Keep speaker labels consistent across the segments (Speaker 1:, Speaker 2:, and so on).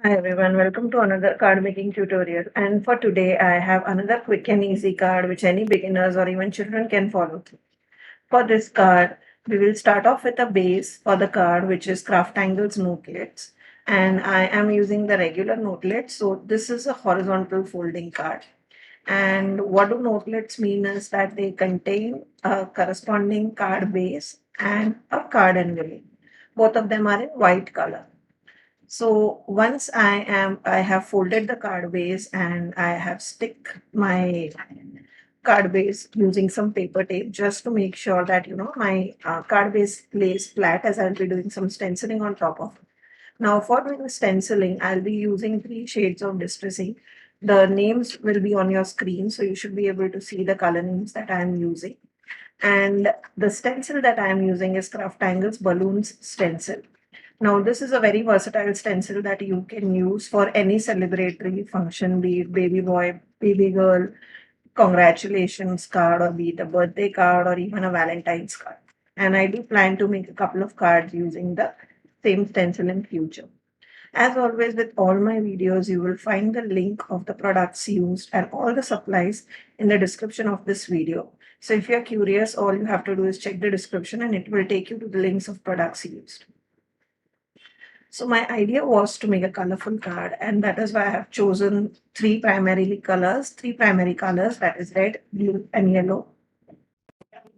Speaker 1: Hi everyone, welcome to another card making tutorial. And for today, I have another quick and easy card which any beginners or even children can follow through. For this card, we will start off with a base for the card which is Craft Angles Notelets. And I am using the regular notelets. So this is a horizontal folding card. And what do notelets mean is that they contain a corresponding card base and a card envelope. Both of them are in white color. So once I have folded the card base and I have stick my card base using some paper tape just to make sure that my card base lays flat as I'll be doing some stenciling on top of it. Now for doing the stenciling, I'll be using three shades of distressing. The names will be on your screen, so you should be able to see the color names that I am using. And the stencil that I am using is Craft Angles Balloons Stencil. Now, this is a very versatile stencil that you can use for any celebratory function, be it baby boy, baby girl, congratulations card, or be it a birthday card, or even a Valentine's card. And I do plan to make a couple of cards using the same stencil in future. As always, with all my videos, you will find the link of the products used and all the supplies in the description of this video. So if you're curious, all you have to do is check the description and it will take you to the links of products used. So my idea was to make a colorful card, and that is why I have chosen three primary colors, that is red, blue, and yellow.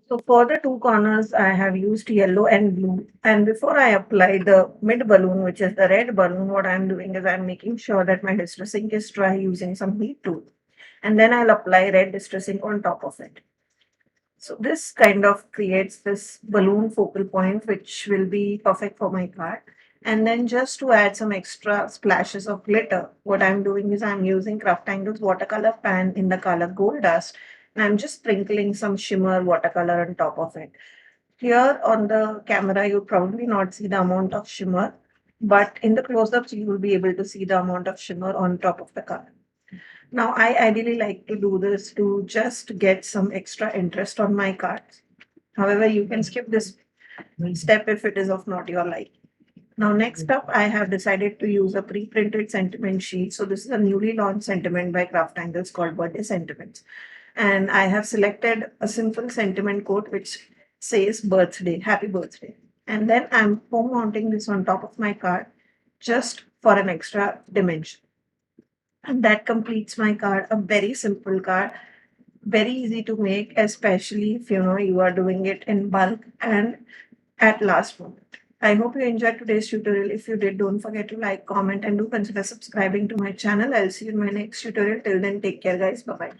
Speaker 1: So for the two corners, I have used yellow and blue. And before I apply the mid balloon, which is the red balloon, what I'm doing is I'm making sure that my distressing is dry using some heat tool. And then I'll apply red distressing on top of it. So this kind of creates this balloon focal point, which will be perfect for my card. And then just to add some extra splashes of glitter, what I'm doing is I'm using Craft Angles watercolor pan in the color Gold Dust. And I'm just sprinkling some shimmer watercolor on top of it. Here on the camera, you'll probably not see the amount of shimmer, but in the close-ups, you will be able to see the amount of shimmer on top of the color. Now, I ideally like to do this to just get some extra interest on my cards. However, you can skip this step if it is of not your like. Now, next up, I have decided to use a pre-printed sentiment sheet. So this is a newly launched sentiment by Craft Angles called Birthday Sentiments. And I have selected a simple sentiment quote which says birthday, happy birthday. And then I'm home mounting this on top of my card just for an extra dimension. And that completes my card, a very simple card, very easy to make, especially if you are doing it in bulk and at last moment. I hope you enjoyed today's tutorial. If you did, don't forget to like, comment, and do consider subscribing to my channel. I'll see you in my next tutorial. Till then, take care, guys. Bye bye.